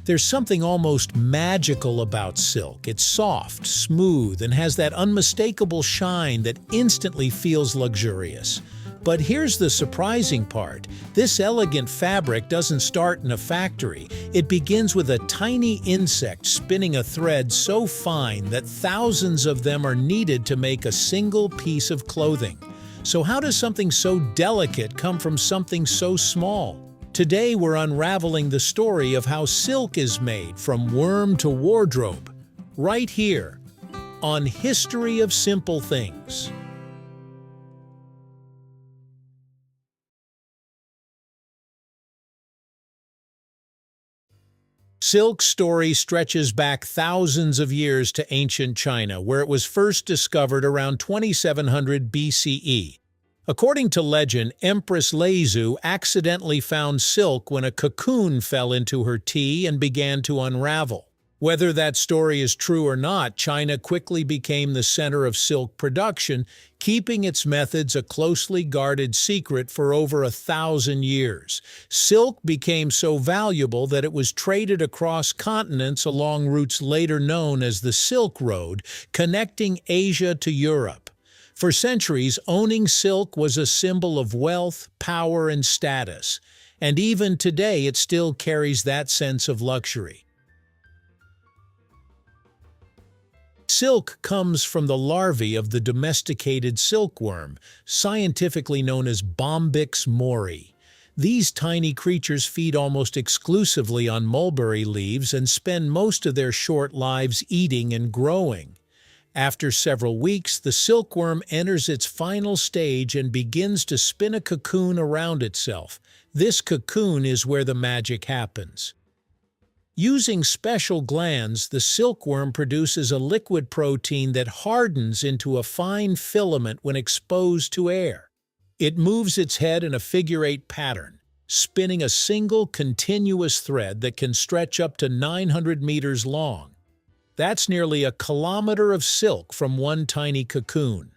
There's something almost magical about silk. It's soft, smooth, and has that unmistakable shine that instantly feels luxurious. But here's the surprising part. This elegant fabric doesn't start in a factory. It begins with a tiny insect spinning a thread so fine that thousands of them are needed to make a single piece of clothing. So how does something so delicate come from something so small? Today we're unraveling the story of how silk is made from worm to wardrobe, right here on History of Simple Things. Silk's story stretches back thousands of years to ancient China, where it was first discovered around 2700 BCE. According to legend, Empress Leizu accidentally found silk when a cocoon fell into her tea and began to unravel. Whether that story is true or not, China quickly became the center of silk production, keeping its methods a closely guarded secret for over 1,000 years. Silk became so valuable that it was traded across continents along routes later known as the Silk Road, connecting Asia to Europe. For centuries, owning silk was a symbol of wealth, power, and status, and even today it still carries that sense of luxury. Silk comes from the larvae of the domesticated silkworm, scientifically known as Bombyx mori. These tiny creatures feed almost exclusively on mulberry leaves and spend most of their short lives eating and growing. After several weeks, the silkworm enters its final stage and begins to spin a cocoon around itself. This cocoon is where the magic happens. Using special glands, the silkworm produces a liquid protein that hardens into a fine filament when exposed to air. It moves its head in a figure-8 pattern, spinning a single continuous thread that can stretch up to 900 meters long. That's nearly a kilometer of silk from one tiny cocoon.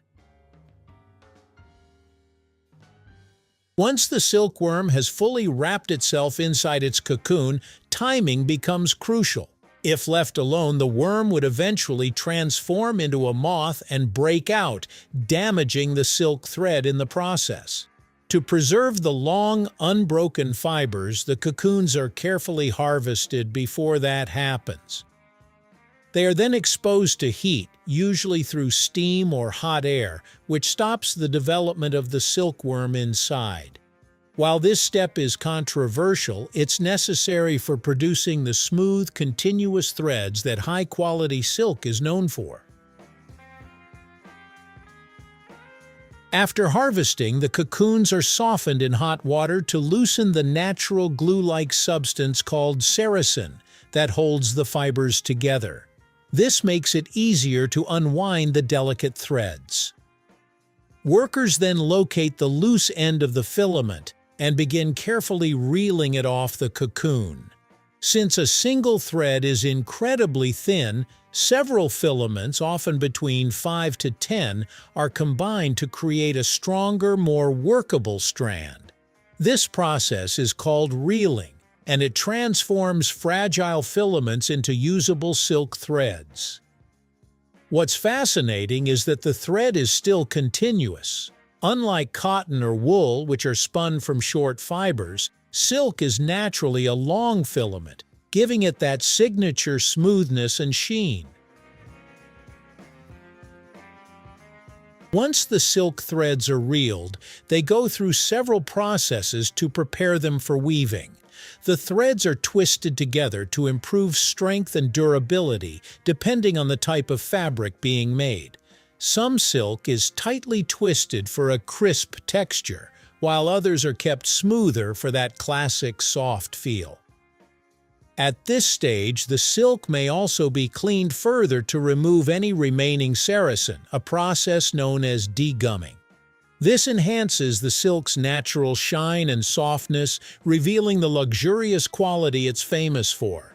Once the silkworm has fully wrapped itself inside its cocoon, timing becomes crucial. If left alone, the worm would eventually transform into a moth and break out, damaging the silk thread in the process. To preserve the long, unbroken fibers, the cocoons are carefully harvested before that happens. They are then exposed to heat, usually through steam or hot air, which stops the development of the silkworm inside. While this step is controversial, it's necessary for producing the smooth, continuous threads that high-quality silk is known for. After harvesting, the cocoons are softened in hot water to loosen the natural glue-like substance called sericin that holds the fibers together. This makes it easier to unwind the delicate threads. Workers then locate the loose end of the filament and begin carefully reeling it off the cocoon. Since a single thread is incredibly thin, several filaments, often between 5 to 10, are combined to create a stronger, more workable strand. This process is called reeling, and it transforms fragile filaments into usable silk threads. What's fascinating is that the thread is still continuous. Unlike cotton or wool, which are spun from short fibers, silk is naturally a long filament, giving it that signature smoothness and sheen. Once the silk threads are reeled, they go through several processes to prepare them for weaving. The threads are twisted together to improve strength and durability, depending on the type of fabric being made. Some silk is tightly twisted for a crisp texture, while others are kept smoother for that classic soft feel. At this stage, the silk may also be cleaned further to remove any remaining sericin, a process known as degumming. This enhances the silk's natural shine and softness, revealing the luxurious quality it's famous for.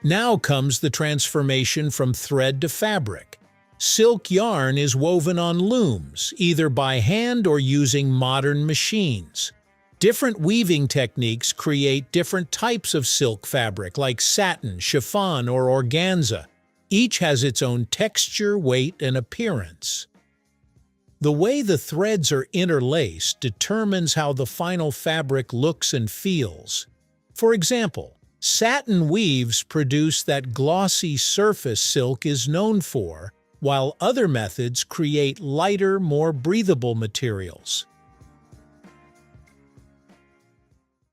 Now comes the transformation from thread to fabric. Silk yarn is woven on looms, either by hand or using modern machines. Different weaving techniques create different types of silk fabric, like satin, chiffon, or organza. Each has its own texture, weight, and appearance. The way the threads are interlaced determines how the final fabric looks and feels. For example, satin weaves produce that glossy surface silk is known for, while other methods create lighter, more breathable materials.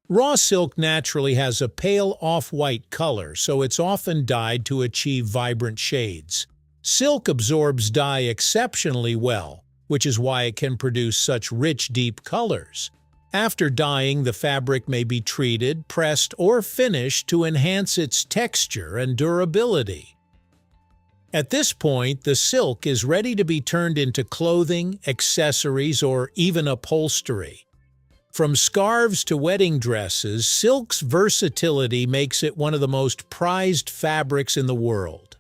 Raw silk naturally has a pale off-white color, so it's often dyed to achieve vibrant shades. Silk absorbs dye exceptionally well, which is why it can produce such rich, deep colors. After dyeing, the fabric may be treated, pressed, or finished to enhance its texture and durability. At this point, the silk is ready to be turned into clothing, accessories, or even upholstery. From scarves to wedding dresses, silk's versatility makes it one of the most prized fabrics in the world.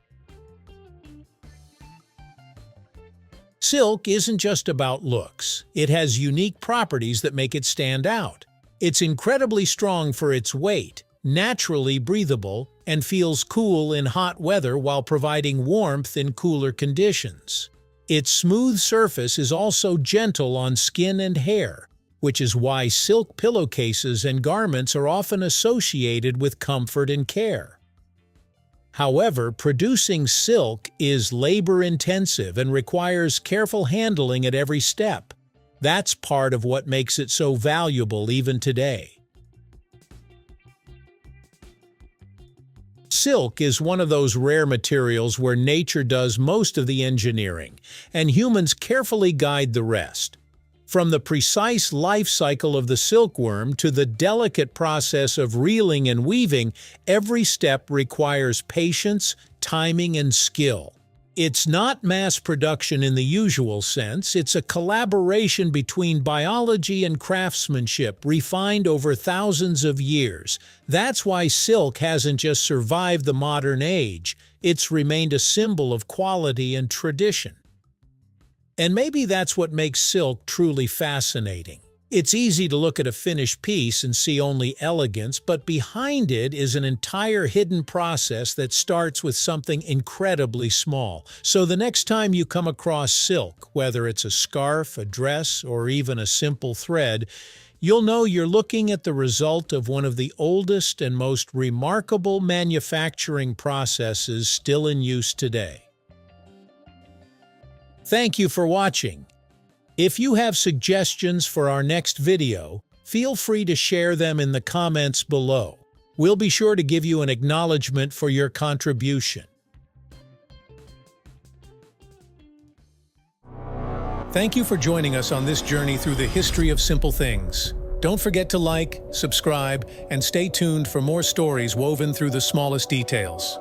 Silk isn't just about looks. It has unique properties that make it stand out. It's incredibly strong for its weight, naturally breathable, and feels cool in hot weather while providing warmth in cooler conditions. Its smooth surface is also gentle on skin and hair, which is why silk pillowcases and garments are often associated with comfort and care. However, producing silk is labor-intensive and requires careful handling at every step. That's part of what makes it so valuable even today. Silk is one of those rare materials where nature does most of the engineering, and humans carefully guide the rest. From the precise life cycle of the silkworm to the delicate process of reeling and weaving, every step requires patience, timing, and skill. It's not mass production in the usual sense, it's a collaboration between biology and craftsmanship refined over thousands of years. That's why silk hasn't just survived the modern age, it's remained a symbol of quality and tradition. And maybe that's what makes silk truly fascinating. It's easy to look at a finished piece and see only elegance, but behind it is an entire hidden process that starts with something incredibly small. So the next time you come across silk, whether it's a scarf, a dress, or even a simple thread, you'll know you're looking at the result of one of the oldest and most remarkable manufacturing processes still in use today. Thank you for watching. If you have suggestions for our next video, feel free to share them in the comments below. We'll be sure to give you an acknowledgement for your contribution. Thank you for joining us on this journey through the history of simple things. Don't forget to like, subscribe, and stay tuned for more stories woven through the smallest details.